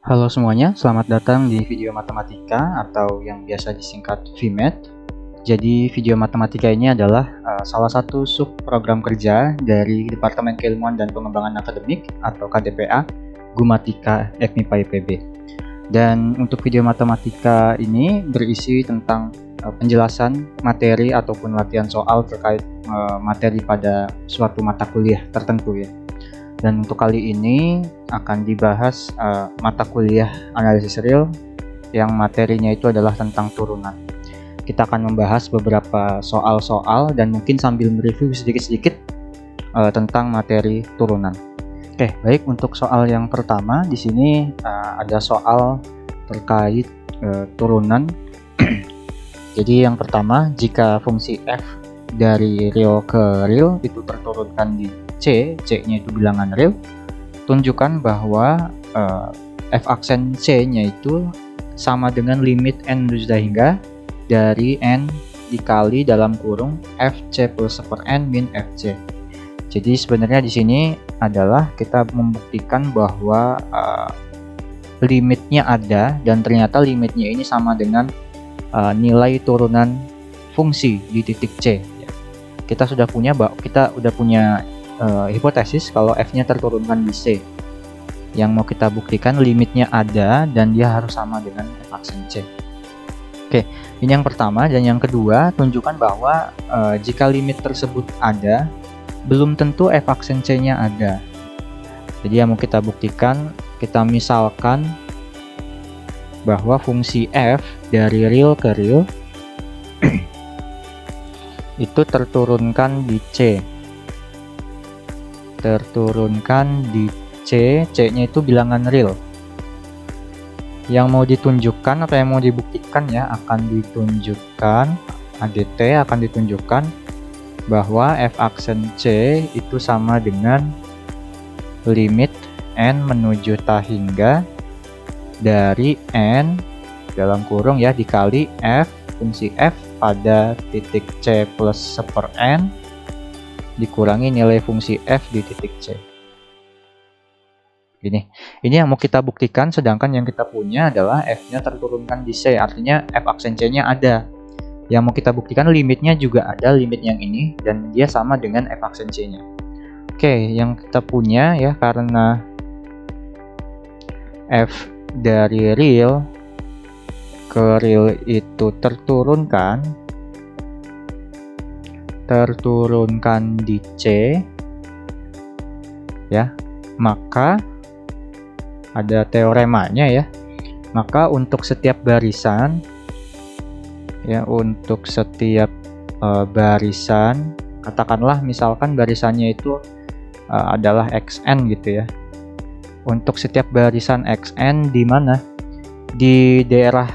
Halo semuanya, selamat datang di video matematika atau yang biasa disingkat VMAT. Jadi video matematika ini adalah salah satu sub program kerja dari Departemen Keilmuan dan Pengembangan Akademik atau KDPA Gumatika FMIPA IPB. Dan untuk video matematika ini berisi tentang penjelasan materi ataupun latihan soal terkait materi pada suatu mata kuliah tertentu ya. Dan untuk kali ini akan dibahas mata kuliah analisis real yang materinya itu adalah tentang turunan. Kita akan membahas beberapa soal-soal dan mungkin sambil mereview sedikit-sedikit tentang materi turunan. Oke, baik, untuk soal yang pertama di sini ada soal terkait turunan. Jadi yang pertama, jika fungsi f dari real ke real itu terturunkan di C-nya itu bilangan real, tunjukkan bahwa f aksen C-nya itu sama dengan limit n menuju hingga dari n dikali dalam kurung fc plus 1/n min fc. Jadi sebenarnya di sini adalah kita membuktikan bahwa limitnya ada dan ternyata limitnya ini sama dengan nilai turunan fungsi di titik C. Kita sudah punya hipotesis kalau f-nya terturunkan di C. Yang mau kita buktikan limitnya ada dan dia harus sama dengan f aksen C. Oke, ini yang pertama. Dan yang kedua, tunjukkan bahwa jika limit tersebut ada, belum tentu f aksen C-nya ada. Jadi yang mau kita buktikan, kita misalkan bahwa fungsi f dari real ke real itu terturunkan di C. Terturunkan di C-nya itu bilangan real. Yang mau ditunjukkan atau yang mau dibuktikan ya, akan ditunjukkan ADT akan ditunjukkan bahwa f aksen C itu sama dengan limit n menuju hingga dari n dalam kurung ya dikali f fungsi f pada titik C plus 1/n dikurangi nilai fungsi f di titik C. Ini yang mau kita buktikan, sedangkan yang kita punya adalah f-nya terturunkan di C, artinya f aksen C-nya ada. Yang mau kita buktikan limitnya juga ada, limit yang ini, dan dia sama dengan f aksen C-nya. Oke, yang kita punya ya, karena f dari real ke real itu terturunkan di C ya, maka ada teoremanya ya, maka untuk setiap barisan ya, barisan katakanlah misalkan barisannya itu adalah xn gitu ya, untuk setiap barisan xn di mana di daerah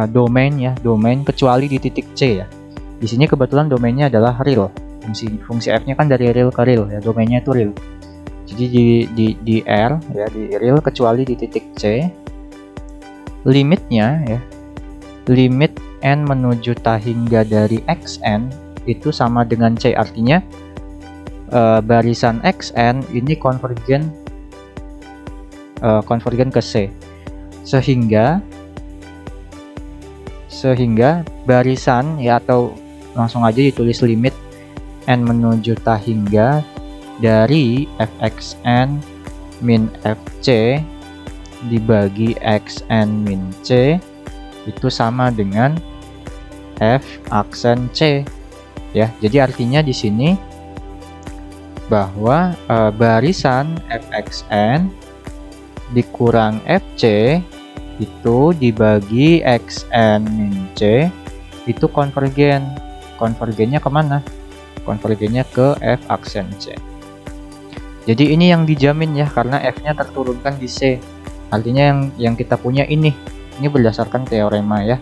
domain ya, domain kecuali di titik C ya. Di sini kebetulan domainnya adalah real. Fungsi f-nya kan dari real ke real ya, domainnya itu real. Jadi di R ya, di real kecuali di titik C. Limitnya ya, limit n menuju hingga dari xn itu sama dengan C, artinya barisan xn ini konvergen ke C. Sehingga barisan ya, atau langsung aja ditulis limit n menuju hingga dari fxn min fc dibagi xn min c itu sama dengan f aksen C ya. Jadi artinya di sini bahwa barisan fxn dikurang fc itu dibagi xn min c itu konvergennya kemana? Konvergennya ke f aksen C. Jadi ini yang dijamin ya, karena f-nya terturunkan di C. Artinya yang kita punya ini berdasarkan teorema ya.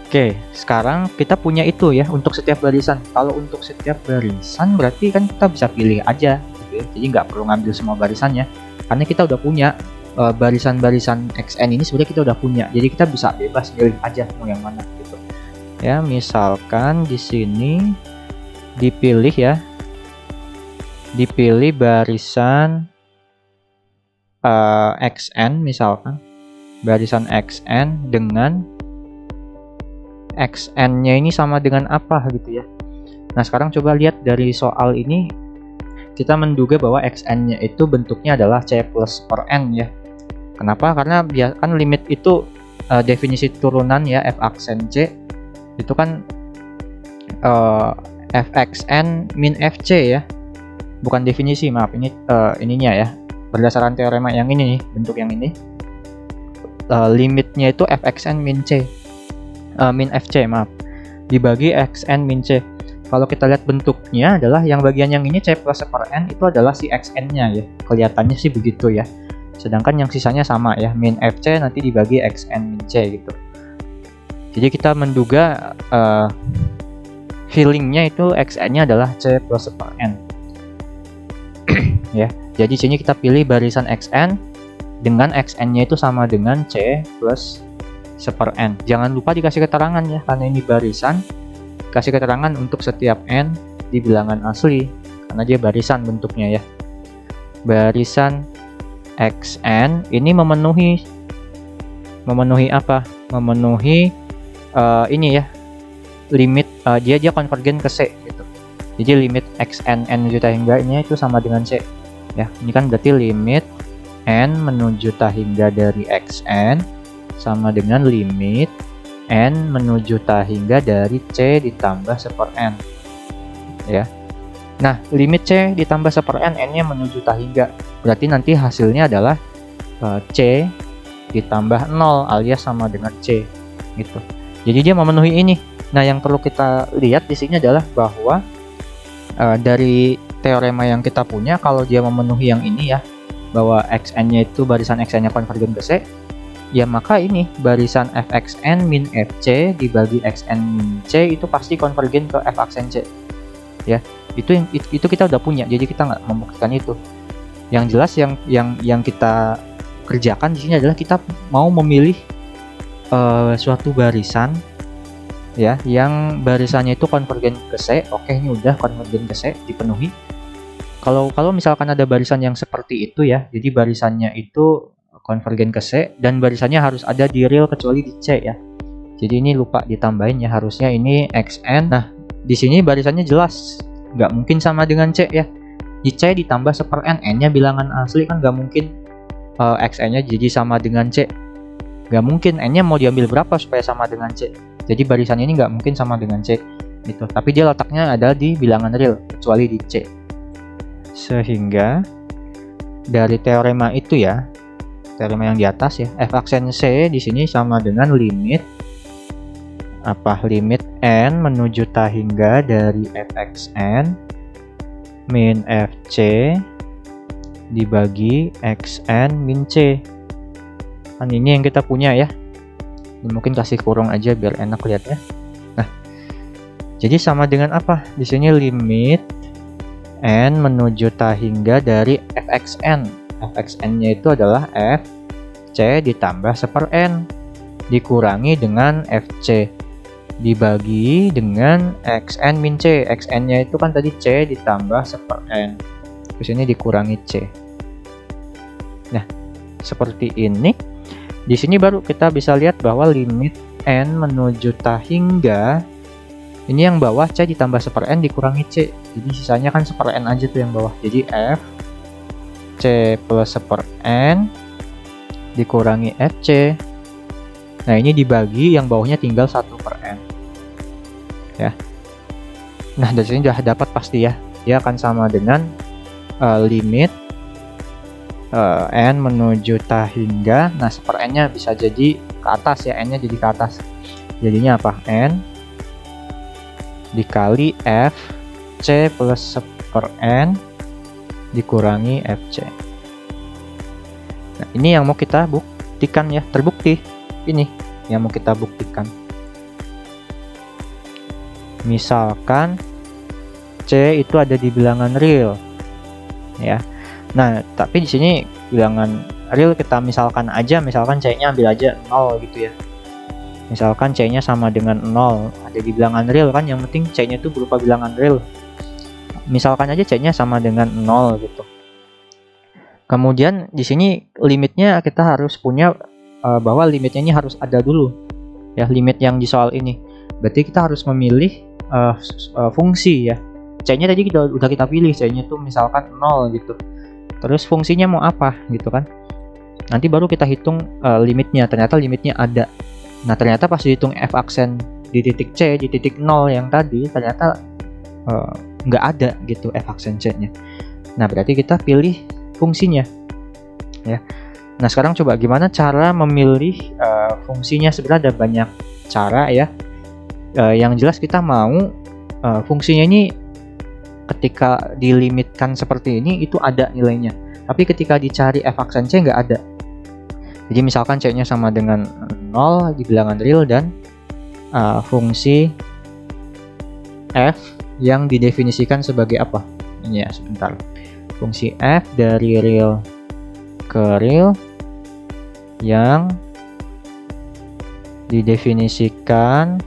Oke, sekarang kita punya itu ya untuk setiap barisan. Kalau untuk setiap barisan berarti kan kita bisa pilih aja gitu ya. Jadi nggak perlu ngambil semua barisannya, karena kita udah punya barisan-barisan xn ini sebenarnya kita udah punya. Jadi kita bisa bebas pilih aja mau yang mana gitu. Ya, misalkan di sini dipilih barisan xn, misalkan barisan xn dengan xn-nya ini sama dengan apa gitu ya. Nah, sekarang coba lihat dari soal ini, kita menduga bahwa xn-nya itu bentuknya adalah c plus per n ya. Kenapa? Karena kan limit itu definisi turunan ya, f aksen c itu kan fxn min fc ya, bukan definisi, maaf, ini ininya ya, berdasarkan teorema yang ini nih, bentuk yang ini, limitnya itu fxn min c min fc, maaf, dibagi xn min c. Kalau kita lihat bentuknya adalah yang bagian yang ini c plus per n itu adalah si xn-nya ya, kelihatannya sih begitu ya. Sedangkan yang sisanya sama ya, min fc nanti dibagi xn min c gitu. Jadi kita menduga feelingnya itu xn-nya adalah c plus per n. Ya, jadi sini kita pilih barisan xn dengan xn-nya itu sama dengan c plus seper n. Jangan lupa dikasih keterangan ya, karena ini barisan, kasih keterangan untuk setiap n di bilangan asli, karena dia barisan bentuknya ya. Barisan xn ini memenuhi apa? Memenuhi ini ya, limit dia konvergen ke c gitu. Jadi limit xn n menuju hingga ini itu sama dengan c ya. Ini kan berarti limit n menuju hingga dari xn sama dengan limit n menuju hingga dari c ditambah seper n ya. Nah, limit c ditambah seper n, n-nya menuju hingga, berarti nanti hasilnya adalah c ditambah 0 alias sama dengan c gitu. Jadi dia memenuhi ini. Nah, yang perlu kita lihat di sini adalah bahwa dari teorema yang kita punya, kalau dia memenuhi yang ini ya, bahwa xn-nya itu barisan xn-nya konvergen ke c, ya maka ini barisan fxn min fc dibagi xn min c itu pasti konvergen ke f aksen c ya. Itu kita udah punya, jadi kita nggak membuktikan itu. Yang jelas yang kita kerjakan di sini adalah kita mau memilih suatu barisan ya, yang barisannya itu konvergen ke c. Oke, ini udah konvergen ke c, dipenuhi. Kalau misalkan ada barisan yang seperti itu ya, jadi barisannya itu konvergen ke C dan barisannya harus ada di real kecuali di C ya. Jadi ini lupa ditambahin ya, harusnya ini xn. Nah, di sini barisannya jelas nggak mungkin sama dengan C ya. Di C ditambah seper n, n-nya bilangan asli kan nggak mungkin xn-nya jadi sama dengan C. Nggak mungkin, n-nya mau diambil berapa supaya sama dengan C. Jadi barisan ini nggak mungkin sama dengan C gitu. Tapi dia letaknya ada di bilangan real kecuali di C. Sehingga dari teorema itu ya, teorema yang di atas ya, f aksen c di sini sama dengan limit apa? Limit n menuju hingga dari fxn min fc dibagi xn min c. Kan ini yang kita punya ya. Ini mungkin kasih kurung aja biar enak lihatnya. Nah, jadi sama dengan apa? Di sini limit n menuju hingga dari fxn. Fxn-nya itu adalah fc ditambah seper n dikurangi dengan fc dibagi dengan xn min c. Xn-nya itu kan tadi c ditambah seper n, terus ini dikurangi c. Nah, seperti ini. Di sini baru kita bisa lihat bahwa limit n menuju hingga ini yang bawah c ditambah seper n dikurangi c. Jadi sisanya kan seper n aja tuh yang bawah. Jadi f c plus seper n dikurangi fc. Nah, ini dibagi yang bawahnya tinggal 1 per n ya. Nah, dari sini sudah dapat pasti ya, dia akan sama dengan limit n menuju hingga. Nah, seper n nya bisa jadi ke atas ya, n nya jadi ke atas, jadinya apa? N dikali f c plus seper n dikurangi fc. Nah, ini yang mau kita buktikan ya, terbukti. Ini yang mau kita buktikan. Misalkan c itu ada di bilangan real ya. Nah, tapi di sini bilangan real kita misalkan aja, misalkan c-nya ambil aja 0 gitu ya. Misalkan c-nya sama dengan 0, ada di bilangan real kan, yang penting c-nya itu berupa bilangan real. Misalkan aja c-nya sama dengan 0 gitu. Kemudian di sini limitnya kita harus punya bahwa limitnya ini harus ada dulu ya, limit yang di soal ini. Berarti kita harus memilih fungsi ya. C-nya tadi udah kita pilih, C-nya tuh misalkan 0 gitu. Terus fungsinya mau apa gitu kan. Nanti baru kita hitung limitnya. Ternyata limitnya ada. Nah, ternyata pas dihitung f aksen di titik C, di titik 0 yang tadi, ternyata nggak ada gitu f aksen C-nya. Nah, berarti kita pilih fungsinya ya. Nah, sekarang coba gimana cara memilih fungsinya. Sebenarnya ada banyak cara ya. Yang jelas kita mau fungsinya ini ketika dilimitkan seperti ini itu ada nilainya. Tapi ketika dicari f aksen C nggak ada. Jadi misalkan C-nya sama dengan 0 di bilangan real dan fungsi f yang didefinisikan sebagai apa? Ini ya, sebentar. Fungsi f dari real ke real yang didefinisikan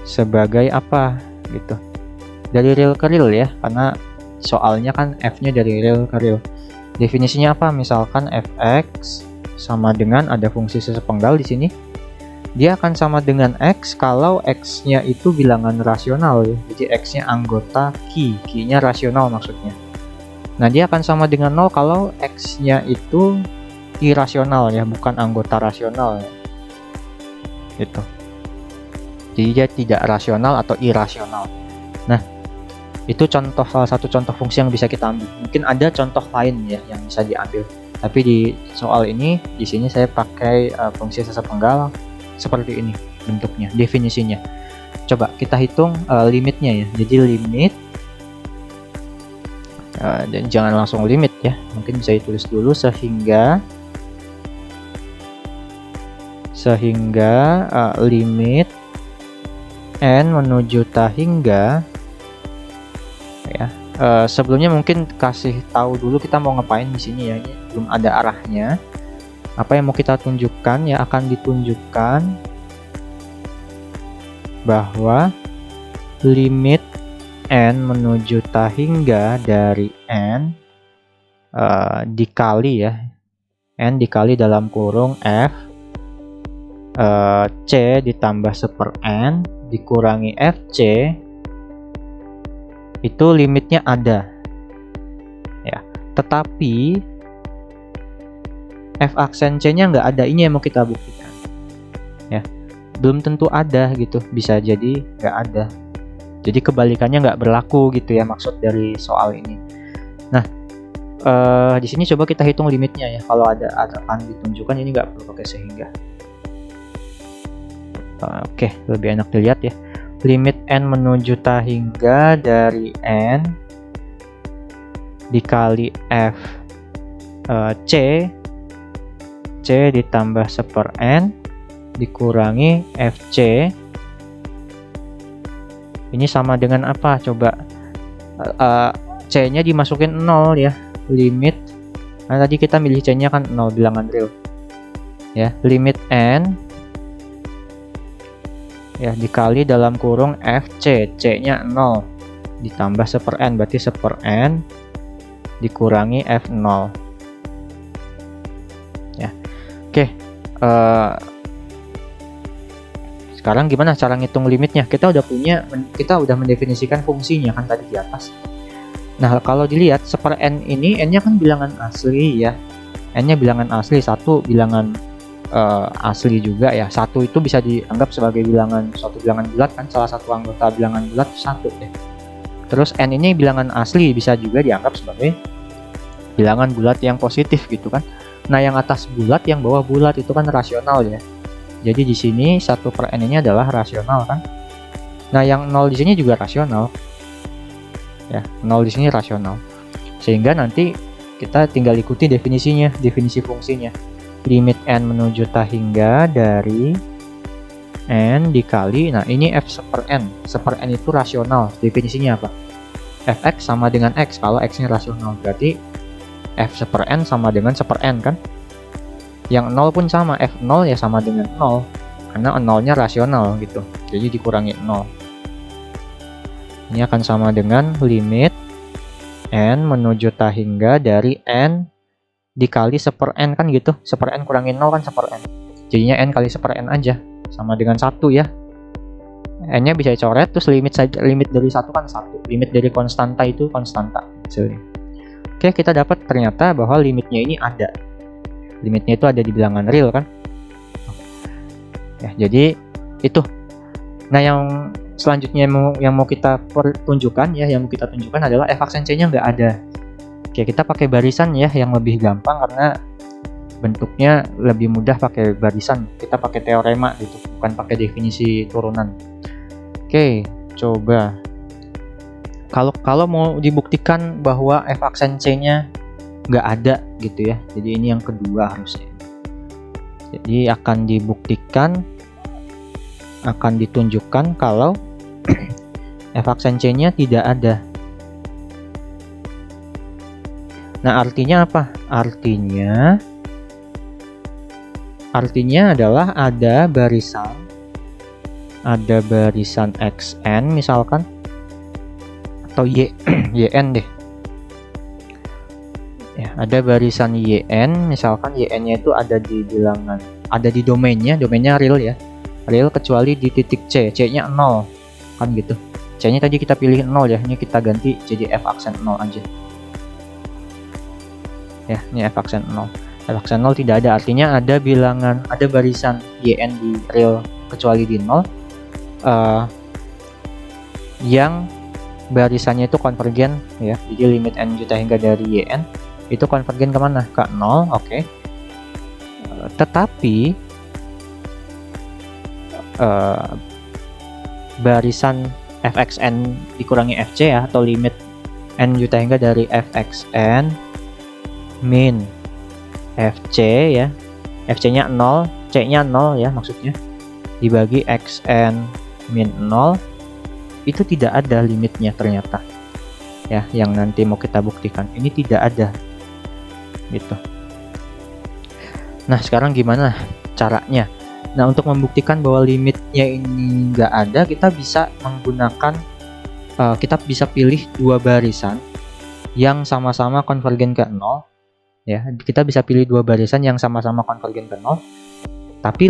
sebagai apa gitu. Dari real ke real ya, karena soalnya kan f-nya dari real ke real. Definisinya apa? Misalkan fx sama dengan ada fungsi sesepenggal di sini. Dia akan sama dengan x kalau x-nya itu bilangan rasional ya. Jadi x-nya anggota Q-nya rasional maksudnya. Nah, dia akan sama dengan 0 kalau x-nya itu irasional ya, bukan anggota rasional ya. Gitu. Jadi dia tidak rasional atau irasional. Nah, itu salah satu contoh fungsi yang bisa kita ambil. Mungkin ada contoh lain ya yang bisa diambil. Tapi di soal ini, di sini saya pakai fungsi sesepenggal seperti ini bentuknya, definisinya. Coba kita hitung limitnya ya. Jadi limit, dan jangan langsung limit ya. Mungkin bisa ditulis dulu sehingga limit n menuju hingga ya. Sebelumnya mungkin kasih tahu dulu kita mau ngapain di sini ya. Ini belum ada arahnya. Apa yang mau kita tunjukkan ya, akan ditunjukkan bahwa limit n menuju hingga dari n dikali ya, n dikali dalam kurung f c ditambah 1/n dikurangi fc itu limitnya ada ya, tetapi f aksen c-nya nggak ada. Ini yang mau kita buktikan ya. Belum tentu ada gitu, bisa jadi nggak ada. Jadi kebalikannya nggak berlaku gitu ya maksud dari soal ini. Nah, di sini coba kita hitung limitnya ya. Kalau ada akan ditunjukkan, ini nggak perlu pakai sehingga. Oke, lebih enak dilihat ya. Limit n menuju hingga dari n dikali f c ditambah 1/n dikurangi fc ini sama dengan apa coba? C-nya dimasukin 0 ya, limit. Nah, tadi kita milih C-nya kan 0 bilangan real ya, limit n ya dikali dalam kurung fc, C-nya 0 ditambah 1/n, berarti 1/n dikurangi f0 ya. Oke, sekarang gimana cara ngitung limitnya? Kita udah mendefinisikan fungsinya kan tadi di atas. Nah, kalau dilihat 1/n ini n-nya kan bilangan asli ya, n-nya bilangan asli, satu bilangan asli juga ya. Satu itu bisa dianggap sebagai suatu bilangan bulat kan, salah satu anggota bilangan bulat satu ya. Terus n ini bilangan asli, bisa juga dianggap sebagai bilangan bulat yang positif gitu kan. Nah, yang atas bulat, yang bawah bulat itu kan rasional ya. Jadi di sini 1/n ini adalah rasional kan. Nah, yang 0 di sini juga rasional. Ya, 0 di sini rasional. Sehingga nanti kita tinggal ikuti definisinya, definisi fungsinya. Limit n menuju hingga dari n dikali, nah ini f 1/n. 1/n itu rasional. Definisinya apa? Fx sama dengan x kalau x-nya rasional. Berarti f 1/n sama dengan 1/n kan? Yang 0 pun sama, f0 ya sama dengan 0 karena 0-nya rasional gitu. Jadi dikurangi 0. Ini akan sama dengan limit n menuju ta hingga dari n dikali 1/n kan gitu. 1/n kurangi 0 kan 1/n. Jadinya n kali 1/n aja sama dengan 1 ya. N-nya bisa dicoret, terus limit dari 1 kan 1. Limit dari konstanta itu konstanta. Oke, kita dapat ternyata bahwa limitnya ini ada. Limitnya itu ada di bilangan real kan. Ya, jadi itu. Nah, yang selanjutnya yang mau kita tunjukkan ya, yang mau kita tunjukkan adalah f aksen c-nya nggak ada. Oke, kita pakai barisan ya, yang lebih gampang karena bentuknya lebih mudah pakai barisan. Kita pakai teorema gitu, bukan pakai definisi turunan. Oke, coba. Kalau mau dibuktikan bahwa f aksen c-nya nggak ada gitu ya. Jadi ini yang kedua harusnya. Jadi akan dibuktikan, akan ditunjukkan kalau f aksen c-nya tidak ada. Nah, artinya apa? Artinya adalah ada barisan xn misalkan, atau yn deh. Ya, ada barisan yn, misalkan yn-nya itu ada di bilangan, ada di domainnya real ya. Real kecuali di titik c-nya 0 kan gitu. C-nya tadi kita pilih 0 ya, ini kita ganti jadi f aksen 0 aja. Ya, ini f aksen 0. F aksen 0 tidak ada, artinya ada bilangan, ada barisan yn di real kecuali di 0 yang barisannya itu konvergen ya. Jadi limit n juta hingga dari yn itu konvergen kemana? Ke 0, oke. Tetapi barisan fxn dikurangi fc ya, atau limit n juta hingga dari fxn min fc ya, fc-nya 0, c-nya 0 ya maksudnya, dibagi xn min 0, itu tidak ada limitnya ternyata ya. Yang nanti mau kita buktikan ini tidak ada gitu. Nah, sekarang gimana caranya? Nah, untuk membuktikan bahwa limitnya ini nggak ada, kita bisa menggunakan kita bisa pilih dua barisan yang sama-sama konvergen ke 0 ya. Kita bisa pilih dua barisan yang sama-sama konvergen ke 0, tapi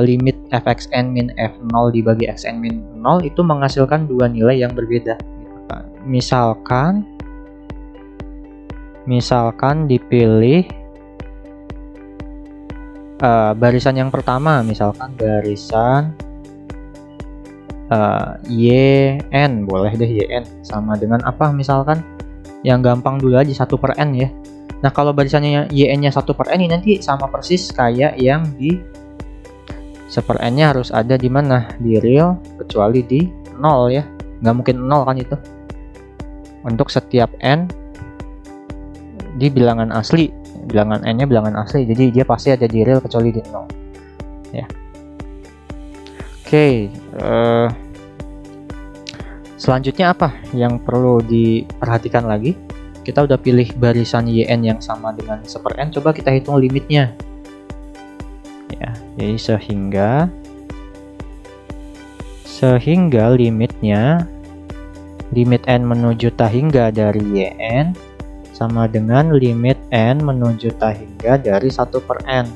limit fxn min f0 dibagi xn min 0 itu menghasilkan dua nilai yang berbeda. Misalkan dipilih barisan yang pertama, misalkan barisan yn, boleh deh yn sama dengan apa, misalkan yang gampang dulu aja 1/n ya. Nah, kalau barisannya yn-nya 1/n ini nanti sama persis kayak yang di 1/n-nya harus ada di mana? Di real kecuali di 0 ya. Nggak mungkin 0 kan itu. Untuk setiap n di bilangan asli, bilangan n-nya bilangan asli, jadi dia pasti ada di real kecuali di 0 ya. Oke, selanjutnya apa yang perlu diperhatikan lagi? Kita udah pilih barisan yn yang sama dengan 1/n, coba kita hitung limitnya ya. Jadi sehingga limitnya, limit n menuju ta hingga dari yn sama dengan limit n menuju ta hingga dari 1/n,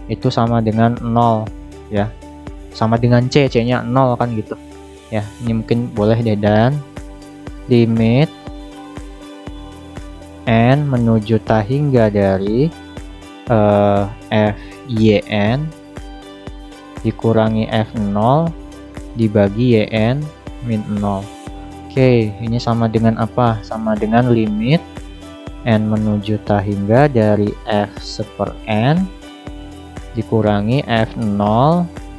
itu sama dengan 0 ya, sama dengan c-nya 0 kan gitu ya. Ini mungkin boleh deh, dan limit n menuju ta hingga dari fyn dikurangi f0 dibagi yn min 0. Oke, ini sama dengan apa? Sama dengan limit n menuju ta hingga dari f1/n dikurangi f0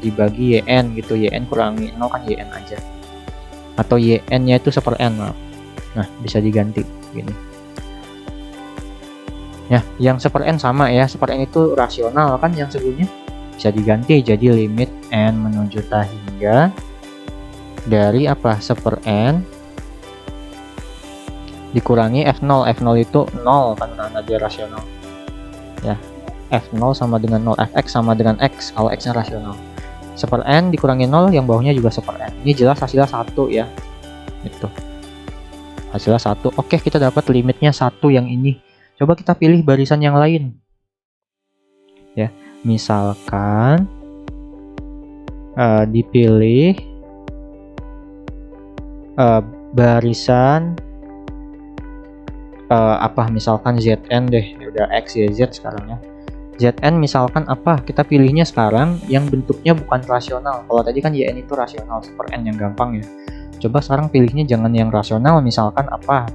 dibagi yn gitu. Yn kurangi 0 kan yn aja, atau yn-nya itu 1/n. Nah, bisa diganti gini ya. Yang 1/n sama ya, 1/n itu rasional kan, yang sebelumnya bisa diganti jadi limit n menuju ta hingga dari apa? 1/n dikurangi f0. F0 itu 0 karena dia rasional ya. F0 sama dengan 0, fx sama dengan x kalau x nya rasional. 1/n dikurangi 0, yang bawahnya juga 1/n. Ini jelas hasilnya 1 ya gitu. hasilnya 1. Oke, kita dapat limitnya 1 yang ini. Coba kita pilih barisan yang lain. Ya, misalkan dipilih barisan apa, misalkan ZN deh, udah X ya Z sekarang ya. ZN misalkan apa, kita pilihnya sekarang yang bentuknya bukan rasional. Kalau tadi kan YN itu rasional, per N yang gampang ya. Coba sekarang pilihnya jangan yang rasional, misalkan apa,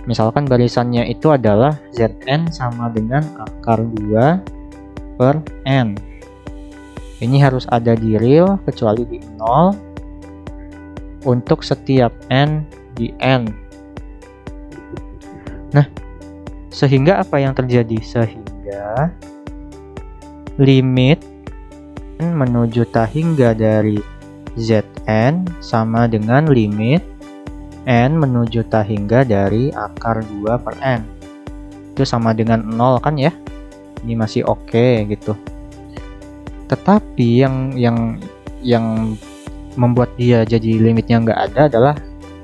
misalkan barisannya itu adalah ZN sama dengan akar 2 per N. Ini harus ada di real kecuali di 0 untuk setiap N di N. Nah, sehingga apa yang terjadi? Sehingga limit N menuju tahingga dari Zn sama dengan limit N menuju tahingga dari akar 2 per N. Itu sama dengan 0 kan ya? Ini masih oke gitu. Tetapi yang membuat dia jadi limitnya nggak ada adalah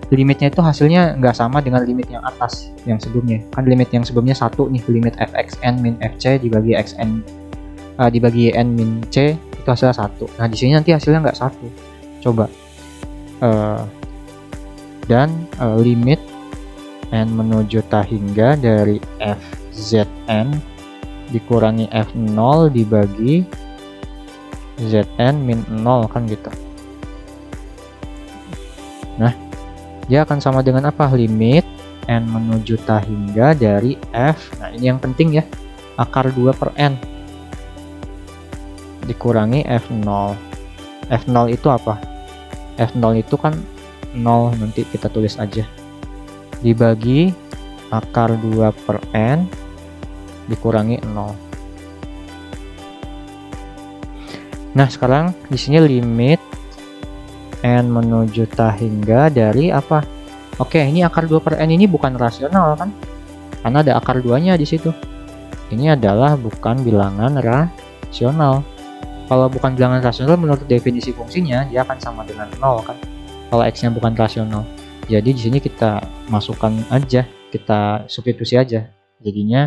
limitnya itu hasilnya nggak sama dengan limit yang atas yang sebelumnya. Kan limit yang sebelumnya 1 nih, limit fxn min fc dibagi xn dibagi n min c itu hasilnya 1. Nah di sini nanti hasilnya nggak 1. Coba dan limit n menuju tahingga dari fzn dikurangi f0 dibagi Zn min 0 kan gitu. Nah, dia akan sama dengan apa? Limit N menuju tahingga dari F. Nah, ini yang penting ya. Akar 2 per N dikurangi F0. F0 itu apa? F0 itu kan 0, nanti kita tulis aja. Dibagi akar 2 per N dikurangi 0. Nah, sekarang di sini limit N menuju tahingga dari apa? Oke, ini akar 2 per N ini bukan rasional kan? Karena ada akar 2-nya di situ. Ini adalah bukan bilangan rasional. Kalau bukan bilangan rasional menurut definisi fungsinya, dia akan sama dengan 0 kan? Kalau X-nya bukan rasional. Jadi di sini kita masukkan aja, kita substitusi aja. Jadinya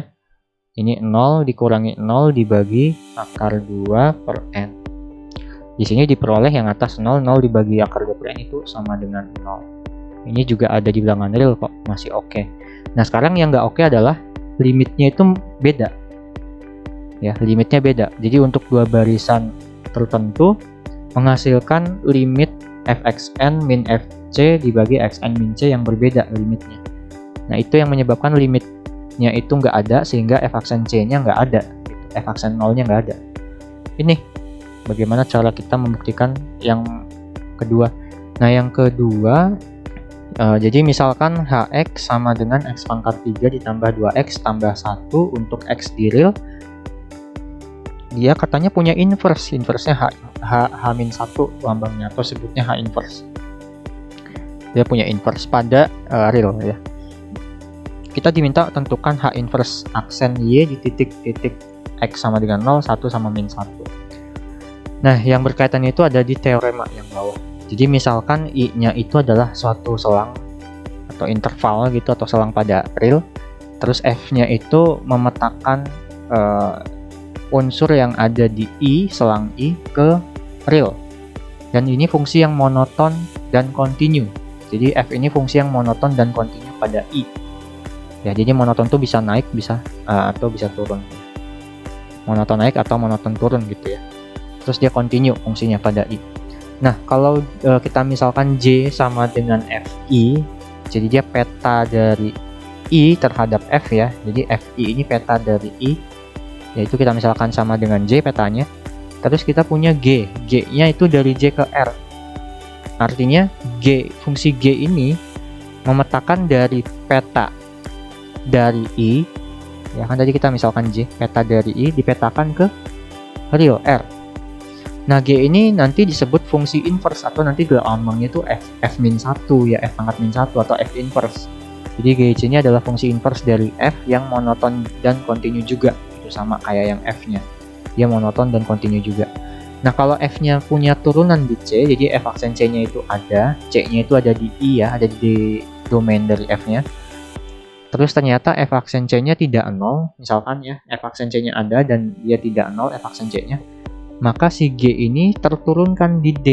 ini 0 dikurangi 0 dibagi akar 2 per N. Di sini diperoleh yang atas 0, 0 dibagi akar 2 per N itu sama dengan 0. Ini juga ada di bilangan real kok, masih oke. Nah, sekarang yang nggak oke adalah limitnya itu beda. Ya, limitnya beda. Jadi untuk dua barisan tertentu menghasilkan limit fxn min fc dibagi xn min c yang berbeda limitnya. Nah, itu yang menyebabkan limitnya itu nggak ada sehingga f aksen c-nya nggak ada, f aksen 0-nya nggak ada. Ini bagaimana cara kita membuktikan yang kedua. Nah, yang kedua, jadi misalkan hx sama dengan x pangkat 3 ditambah 2x tambah 1 untuk x di real. Dia katanya punya inverse, inverse-nya h-1 lambangnya, atau sebutnya h inverse. Dia punya inverse pada real ya. Kita diminta tentukan h inverse aksen y di titik-titik x sama dengan 0, 1 sama min 1. Nah, yang berkaitan itu ada di teorema yang bawah. Jadi misalkan I-nya itu adalah suatu selang atau interval gitu, atau selang pada real. Terus F-nya itu memetakan unsur yang ada di I, selang I ke real. Dan ini fungsi yang monoton dan kontinu. Jadi F ini fungsi yang monoton dan kontinu pada I. Ya, jadi monoton tuh bisa naik, bisa atau bisa turun. Monoton naik atau monoton turun gitu ya. Terus dia continue fungsinya pada I. Nah, kalau kita misalkan J sama dengan Fi, jadi dia peta dari I terhadap F ya. Jadi Fi ini peta dari I, yaitu kita misalkan sama dengan J petanya. Terus kita punya G, G-nya itu dari J ke R. Artinya fungsi G ini memetakan dari peta dari I, ya kan tadi kita misalkan J, peta dari I dipetakan ke real R. Nah, G ini nanti disebut fungsi inverse, atau nanti lambangnya itu f min 1 ya, f pangkat min 1 atau f inverse. Jadi GC ini adalah fungsi inverse dari f yang monoton dan kontinu juga. Itu sama kayak yang f-nya. Dia monoton dan kontinu juga. Nah, kalau f-nya punya turunan di C, jadi f aksen C-nya itu ada, C-nya itu ada di I ya, ada di domain dari F-nya. Terus ternyata F aksen C-nya tidak 0, misalkan ya, F aksen C-nya ada dan dia tidak 0 F aksen C-nya, maka si G ini terturunkan di D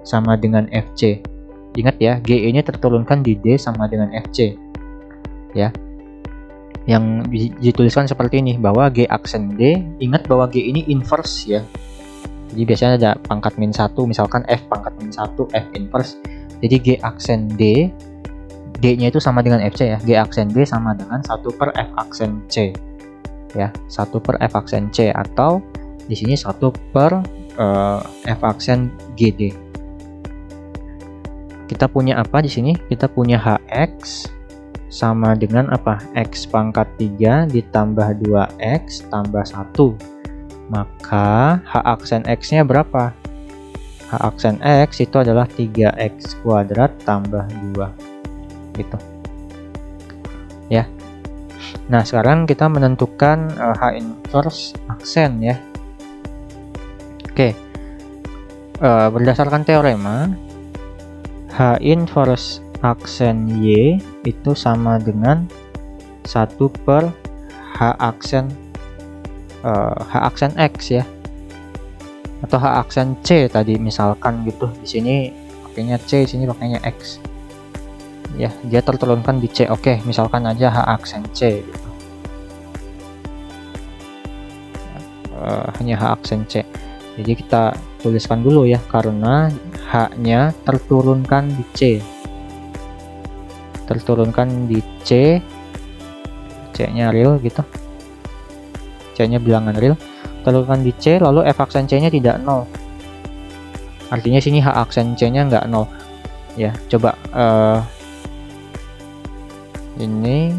sama dengan FC. Ingat ya, G ini terturunkan di D sama dengan FC. Ya. Yang dituliskan seperti ini, bahwa G aksen D, ingat bahwa G ini inverse ya. Jadi biasanya ada pangkat min 1, misalkan F pangkat min 1, F inverse. Jadi G aksen D, D-nya itu sama dengan FC ya. G aksen D sama dengan 1 per F aksen C. Ya, 1 per F aksen C, atau di sini 1 per F aksen GD. Kita punya apa di sini? Kita punya HX sama dengan apa? X pangkat 3 ditambah 2X tambah 1. Maka H aksen X-nya berapa? H aksen X itu adalah 3X kuadrat tambah 2. Gitu ya. Nah, sekarang kita menentukan H inverse aksen ya. Oke. Berdasarkan teorema, H inverse aksen Y itu sama dengan 1 per H aksen X ya. Atau H aksen C tadi misalkan gitu. Di sini pakainya C, di sini pakainya X. Ya, dia terturunkan di C. Oke, misalkan aja H aksen C gitu. Hanya H aksen C. Jadi kita tuliskan dulu ya, karena H-nya terturunkan di C. Terturunkan di C. C-nya real gitu. C-nya bilangan real. Terturunkan di C, lalu F aksen C-nya tidak 0. Artinya sini H aksen C-nya nggak 0. Ya, coba ini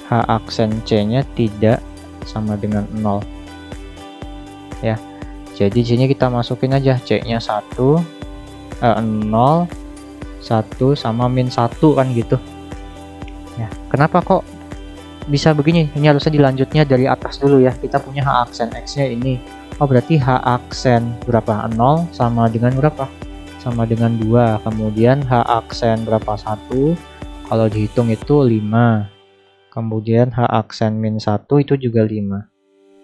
H aksen C-nya tidak sama dengan 0 ya. Jadi sini kita masukin aja C-nya 1 0 1 sama min 1 kan gitu ya. Kenapa kok bisa begini? Ini harusnya dilanjutnya dari atas dulu ya. Kita punya H aksen X-nya ini. Oh, berarti H aksen berapa? 0 sama dengan berapa? Sama dengan 2. Kemudian H aksen berapa? 1. Kalau dihitung itu 5. Kemudian H aksen min 1 itu juga 5.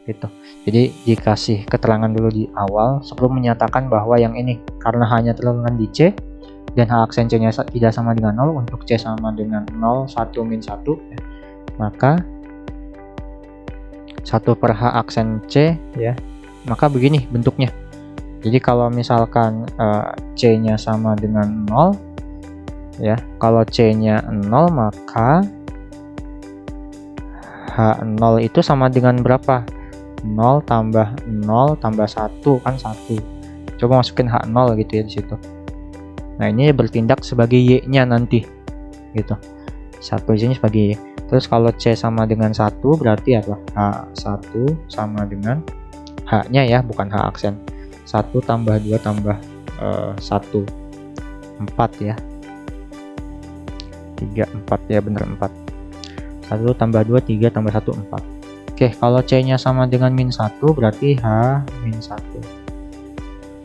Gitu. Jadi dikasih keterangan dulu di awal sebelum menyatakan bahwa yang ini karena hanya terturunkan di C dan H aksen C-nya tidak sama dengan 0, untuk C sama dengan 0, 1 min 1 ya. Maka 1 per H aksen C ya. Maka begini bentuknya. Jadi kalau misalkan C-nya sama dengan 0 ya, kalau C-nya 0 maka H0 itu sama dengan berapa? 0 tambah 0 tambah 1 kan 1. Coba masukin H0 gitu ya di situ. Nah, ini bertindak sebagai Y-nya nanti gitu. 1 di sini sebagai Y. Terus kalau C sama dengan 1 berarti apa? H1 sama dengan H-nya ya, bukan H aksen. 1 tambah 2 tambah 1 4 ya. 3 4 ya, bener 4. 1 tambah 2 3 tambah 1 4. Oke, kalau C-nya sama dengan min 1 berarti H min 1.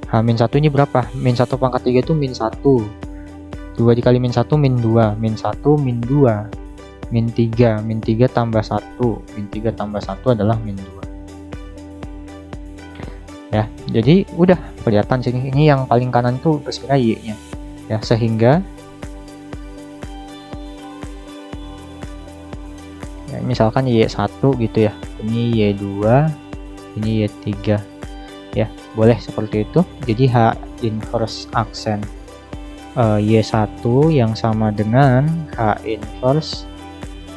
H min 1 ini berapa? Min 1 pangkat 3 itu min 1. 2 dikali min 1 min 2. Min 1 min 2. Min 3. Min 3 tambah 1. Min 3 tambah 1 adalah min 2. Ya, jadi udah kelihatan sini. Ini yang paling kanan tuh sebenarnya Y-nya. Ya, sehingga ya, misalkan Y1 gitu ya. Ini Y2, ini Y3. Ya, boleh seperti itu. Jadi H inverse aksen Y1 yang sama dengan H inverse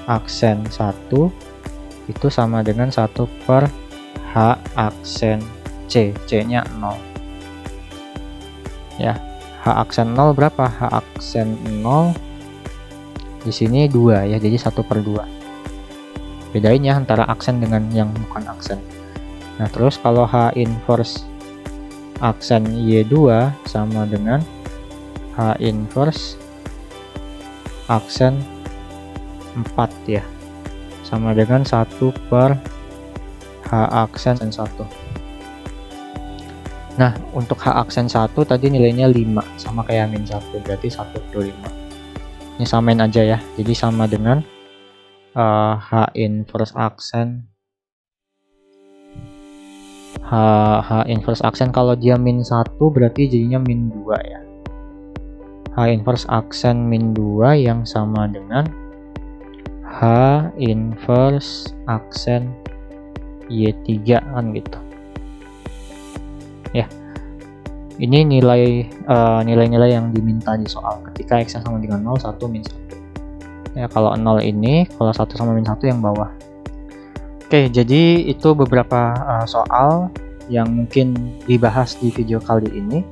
aksen 1 itu sama dengan 1 per H aksen C. C-nya 0. Ya, H aksen 0 berapa? H aksen 0 di sini 2 ya, jadi 1 per 2. Bedain ya antara aksen dengan yang bukan aksen. Nah, terus kalau H inverse aksen Y2 sama dengan H inverse aksen 4 ya, sama dengan 1 per H aksen 1. Nah, untuk H aksen 1 tadi nilainya 5, sama kayak min 1, berarti 1 per 5. Ini samain aja ya, jadi sama dengan H inverse aksen H inverse aksen kalau dia min 1 berarti jadinya min 2 ya. H inverse aksen min 2 yang sama dengan H inverse aksen Y3 kan gitu. Ya. Ini nilai-nilai yang diminta di soal ketika x sama dengan 0, 1, min 1. Ya, kalau 0 ini, kalau 1 sama min 1 yang bawah. Oke, jadi itu beberapa soal yang mungkin dibahas di video kali ini.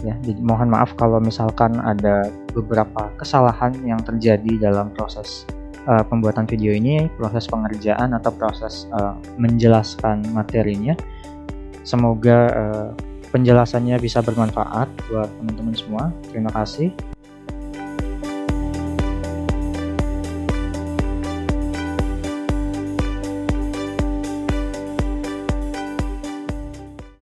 Ya, mohon maaf kalau misalkan ada beberapa kesalahan yang terjadi dalam proses pembuatan video ini, proses pengerjaan atau proses menjelaskan materinya. Semoga penjelasannya bisa bermanfaat buat teman-teman semua. Terima kasih.